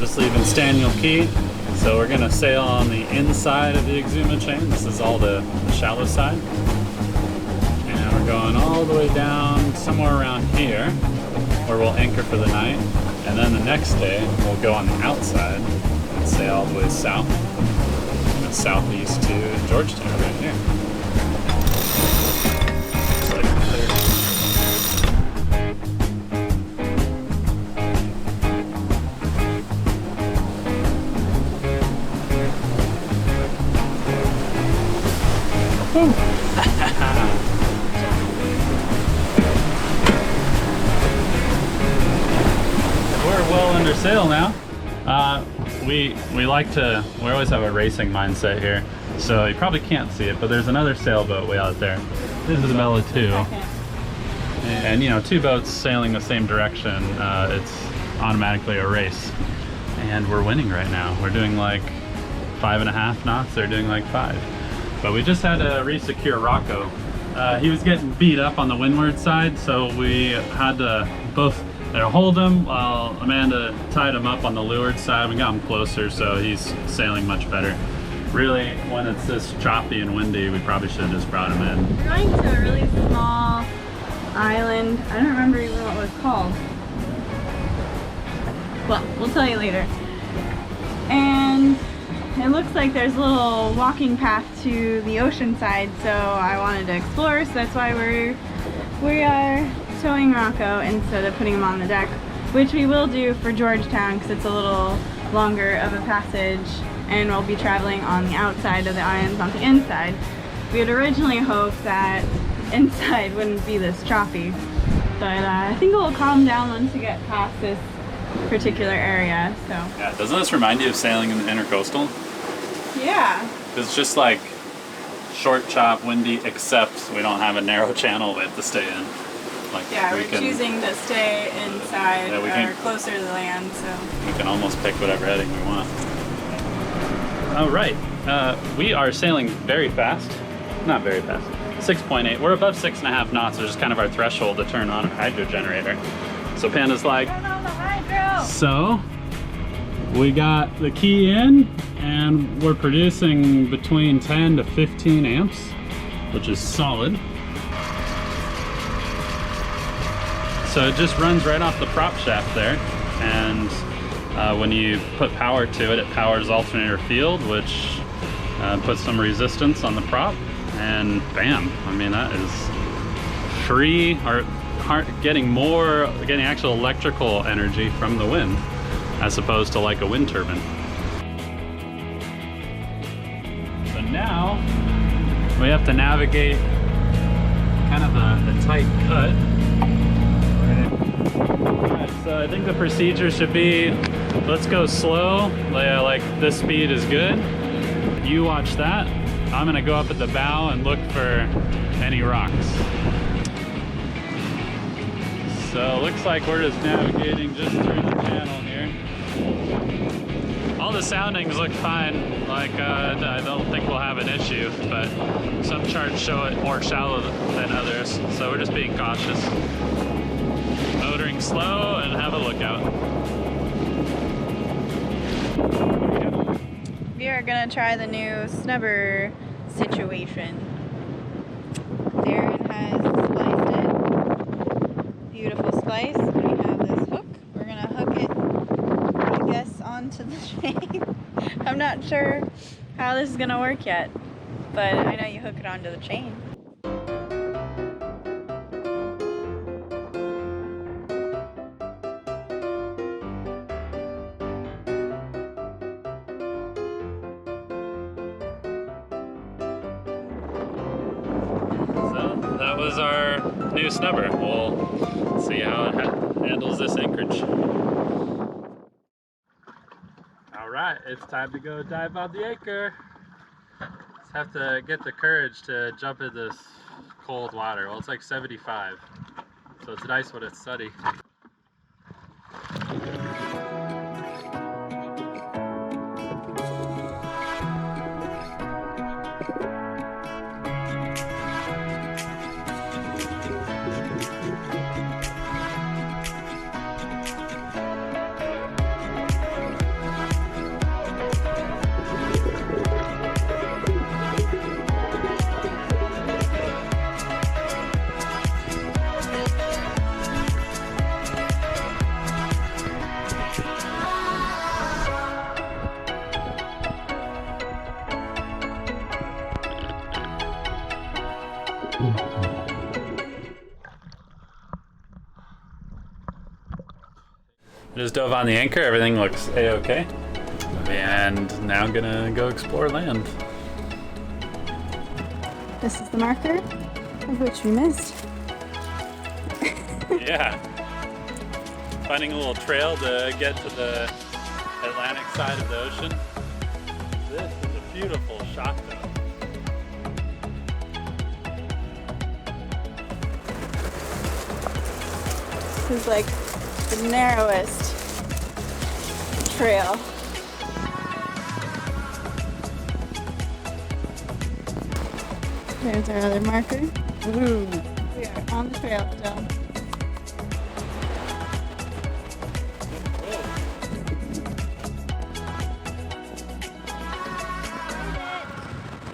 just leaving Staniel Key. So we're gonna sail on the inside of the Exuma chain. This is all the shallow side. And we're going all the way down somewhere around here, where we'll anchor for the night. And then the next day, we'll go on the outside and sail all the way south, southeast to Georgetown right here. We're well under sail now. We always have a racing mindset here, so you probably can't see it, but there's another sailboat way out there. This is Isabella 2. And you know, two boats sailing the same direction, it's automatically a race. And we're winning right now. We're doing like 5.5 knots, they're doing like 5. But we just had to re-secure Rocco. He was getting beat up on the windward side, so we had to both hold him while Amanda tied him up on the leeward side. We got him closer, so he's sailing much better. Really, when it's this choppy and windy, we probably should have just brought him in. We're going to a really small island. I don't remember even what it was called. Well, we'll tell you later. And it looks like there's a little walking path to the ocean side, so I wanted to explore, so that's why we are towing Rocco instead of putting him on the deck, which we will do for Georgetown because it's a little longer of a passage and we'll be traveling on the outside of the islands, not the inside. We had originally hoped that inside wouldn't be this choppy, but I think it will calm down once we get past this particular area. So yeah, doesn't this remind you of sailing in the intercoastal? Yeah. It's just like short, chop, windy, except we don't have a narrow channel we have to stay in. Like yeah, we're choosing to stay inside or closer to the land, so we can almost pick whatever heading we want. All right, we are sailing very fast. Not very fast. 6.8. We're above 6.5 knots, which is kind of our threshold to turn on a hydro generator. So Panda's like, turn on the hydro. So we got the key in, and we're producing between 10 to 15 amps, which is solid. So it just runs right off the prop shaft there, and when you put power to it, it powers alternator field, which puts some resistance on the prop, and bam, I mean, that is free, or getting actual electrical energy from the wind, as opposed to like a wind turbine. So now we have to navigate kind of a tight cut. Alright, so I think the procedure should be, let's go slow, like this speed is good. You watch that. I'm gonna go up at the bow and look for any rocks. So it looks like we're just navigating just through the channel here. All the soundings look fine, like I don't think we'll have an issue, but some charts show it more shallow than others, so we're just being cautious. Motoring slow and have a lookout. We are gonna try the new snubber situation. Darren has spliced it. Beautiful splice. We have this hook. We're gonna hook it, I guess, onto the chain. I'm not sure how this is gonna work yet, but I know you hook it onto the chain. That was our new snubber. We'll see how it handles this anchorage. All right, it's time to go dive on the anchor. Just have to get the courage to jump in this cold water. Well, it's like 75, so it's nice when it's sunny. just dove on the anchor. Everything looks a-okay. And now gonna go explore land. This is the marker of which we missed. Yeah. Finding a little trail to get to the Atlantic side of the ocean. This is a beautiful shot though. This is like the narrowest trail. There's our other marker. Ooh. We are on the trail still.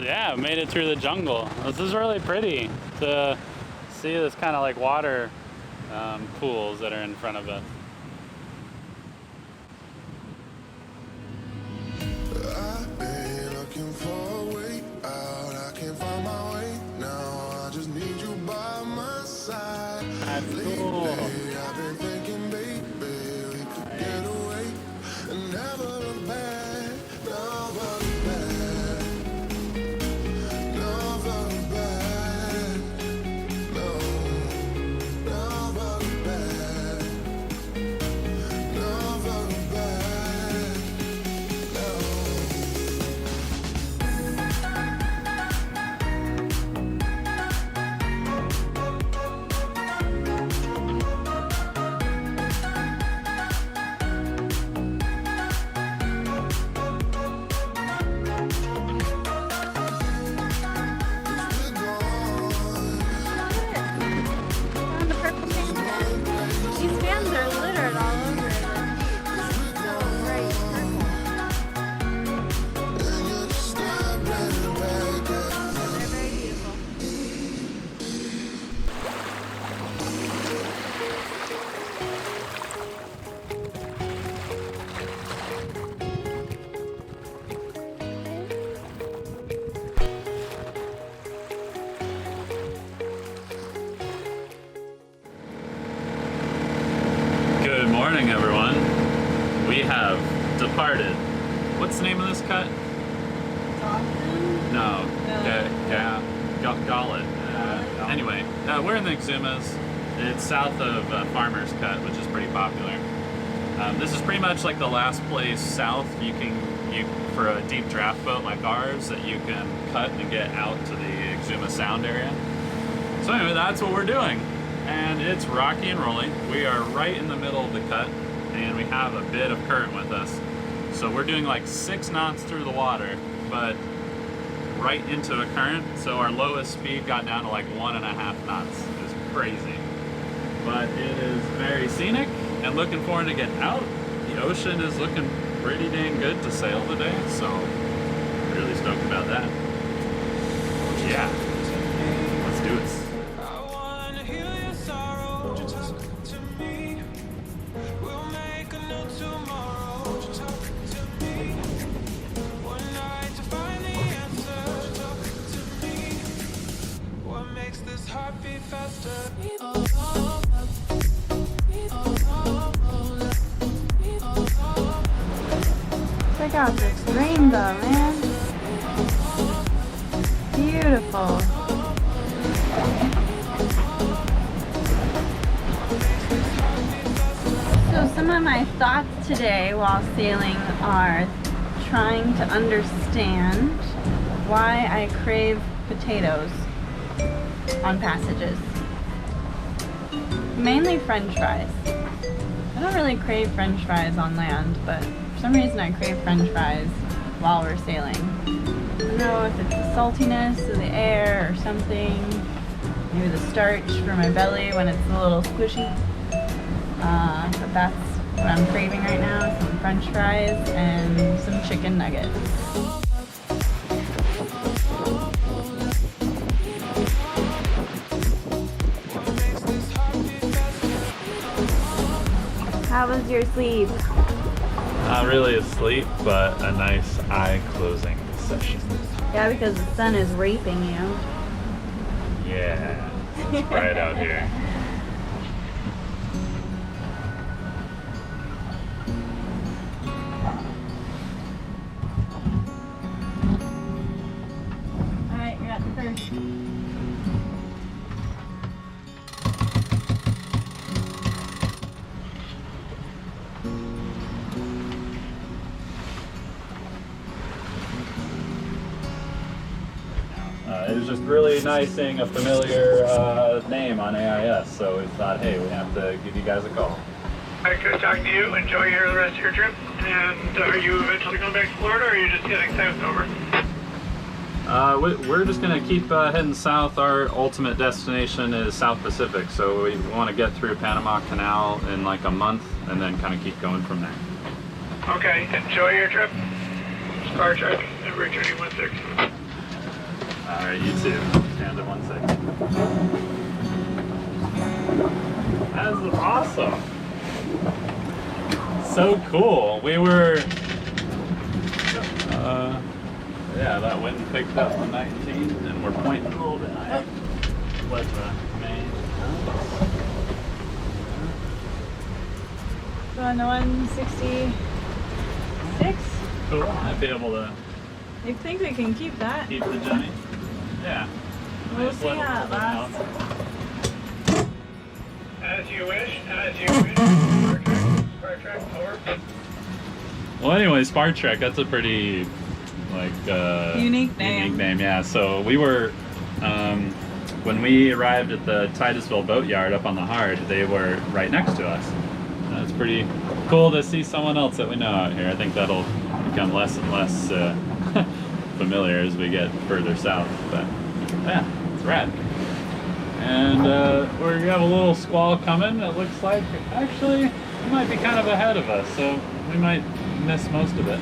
Yeah, made it through the jungle. This is really pretty to see this kind of like water pools that are in front of us. I've been looking for a way out. I can't find my way now. I just need you by my side. That's cool. Lately, I've been thinking, baby, we could get away and never look back. Never look back. Never look back. No. Never look back. Never look back. No. Found the purple fan fan. These fans are littered all over it. So bright purple. They're very beautiful. Good morning, everyone. We have departed. What's the name of this cut? No. Gullet. Anyway, we're in the Exumas. It's south of Farmer's Cut, which is pretty popular. This is pretty much like the last place south you for a deep draft boat like ours that you can cut and get out to the Exuma Sound area. So anyway, that's what we're doing. And it's rocky and rolling. We are right in the middle of the cut, and we have a bit of current with us. So we're doing like 6 knots through the water, but right into a current. So our lowest speed got down to like 1.5 knots. It's crazy. But it is very scenic, and looking forward to getting out. The ocean is looking pretty dang good to sail today, so really stoked about that. Yeah, let's do it. Check out this rainbow, man. Beautiful. So some of my thoughts today while sailing are trying to understand why I crave potatoes on passages. Mainly French fries. I don't really crave French fries on land, but for some reason I crave French fries while we're sailing. I don't know if it's the saltiness of the air or something. Maybe the starch for my belly when it's a little squishy. But that's what I'm craving right now, some French fries and some chicken nuggets. How was your sleep? Not really asleep, but a nice eye-closing session. Yeah, because the sun is raping you. Yeah, it's bright out here. sure. It was just really nice seeing a familiar name on AIS, so we thought, hey, we have to give you guys a call. Alright, good talking to you. Enjoy the rest of your trip. And are you eventually going back to Florida, or are you just heading south over? We're just going to keep heading south. Our ultimate destination is South Pacific, so we want to get through Panama Canal in like a month and then kind of keep going from there. Okay, enjoy your trip. Star Trek, Every Journey 16. Alright, you too. Panda 16. That's awesome. So cool. We were, yeah, that wind picked up on 19, and we're pointing a little bit higher. What the main? So on the 166, Cool. I'd be able to I think we can keep that. keep the Johnny. Yeah. We'll Nice see little how it lasts. As you wish, as you wish. Star Trek, over. Well, anyway, Star Trek. That's a pretty Unique name. Unique name, yeah. So we were when we arrived at the Titusville boat yard up on the Hard, they were right next to us. It's pretty cool to see someone else that we know out here. I think that'll become less and less familiar as we get further south. But yeah, it's rad. And we have a little squall coming. It looks like actually it might be kind of ahead of us, so we might miss most of it.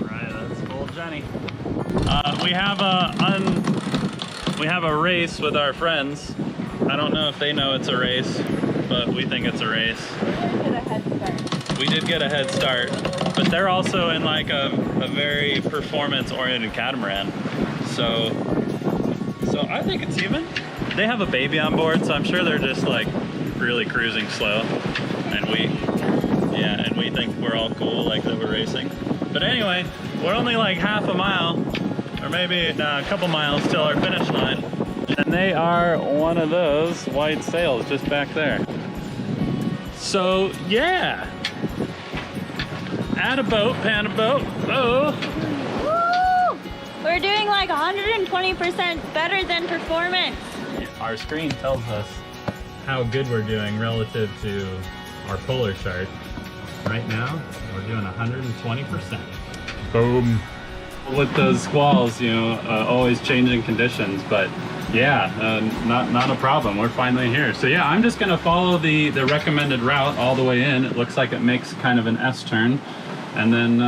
Right, that's full Johnny. We have a race with our friends. I don't know if they know it's a race, but we think it's a race. We did get a head start, but they're also in like a very performance-oriented catamaran. So I think it's even. They have a baby on board, so I'm sure they're just like really cruising slow. And we think we're all cool, like that we're racing. But anyway, we're only like half a mile, or maybe a couple miles till our finish line. And they are one of those white sails just back there. So yeah. Add a boat, Panda boat. Oh. Woo! We're doing like 120% better than performance. Our screen tells us how good we're doing relative to our polar chart. Right now, we're doing 120%. Boom. With those squalls, you know, always changing conditions, but yeah, not a problem. We're finally here. So yeah, I'm just gonna follow the recommended route all the way in. It looks like it makes kind of an S-turn. And then,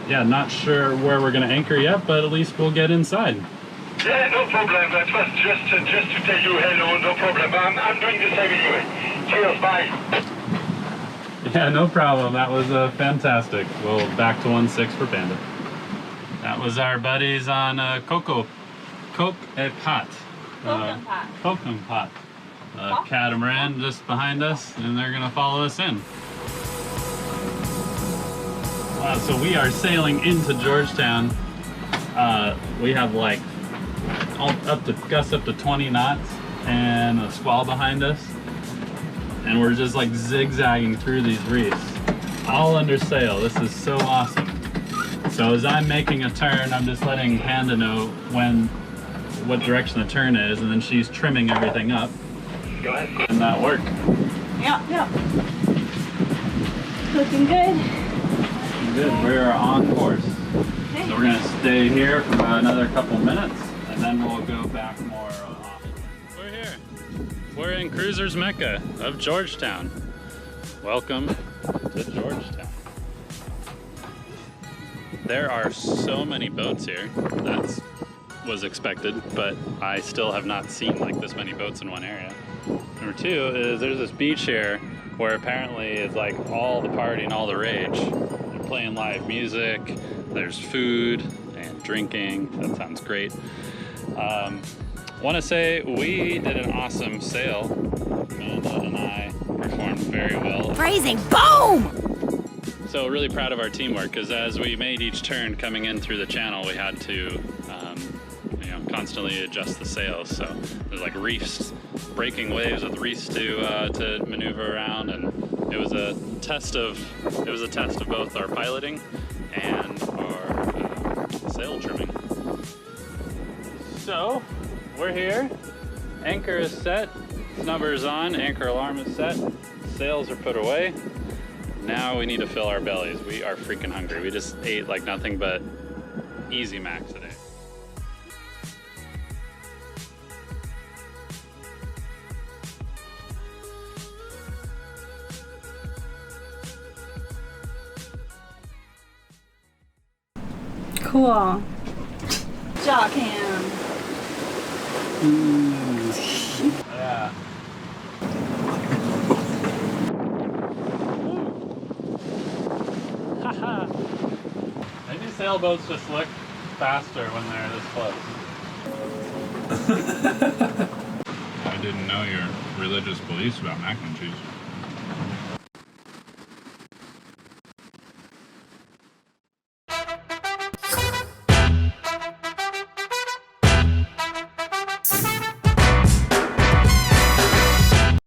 yeah, not sure where we're gonna anchor yet, but at least we'll get inside. Yeah, no problem. That was just to tell you hello, no problem. I'm doing the same anyway. Cheers, bye. Yeah, no problem. That was fantastic. Well, back to 1.6 for Panda. That was our buddies on Coke et Pot. Catamaran just behind us, and they're gonna follow us in. Wow, so we are sailing into Georgetown. We have like gusts up to 20 knots and a squall behind us. And we're just like zigzagging through these reefs, all under sail. This is so awesome. So as I'm making a turn, I'm just letting Panda know what direction the turn is, and then she's trimming everything up. Go ahead. And that work? Yeah. Looking good. Good, we're on course. So we're gonna stay here for about another couple minutes, and then we'll go back more often. We're here. We're in Cruiser's Mecca of Georgetown. Welcome to Georgetown. There are so many boats here. That was expected, but I still have not seen like this many boats in one area. Number two is there's this beach here where apparently it's like all the party and all the rage. They're playing live music, there's food and drinking. That sounds great. Want to say we did an awesome sail, Amanda and I, performed very well. Phrasing, boom! So really proud of our teamwork, because as we made each turn coming in through the channel, we had to constantly adjust the sails. So there's like reefs, breaking waves with reefs to maneuver around, and it was a test of both our piloting and our sail trimming. So we're here. Anchor is set, snubber is on, anchor alarm is set, sails are put away. Now we need to fill our bellies. We are freaking hungry. We just ate like nothing but Easy Mac today. Cool. Joakim. Yeah. Haha. Maybe sailboats just look faster when they're this close. I didn't know your religious beliefs about mac and cheese.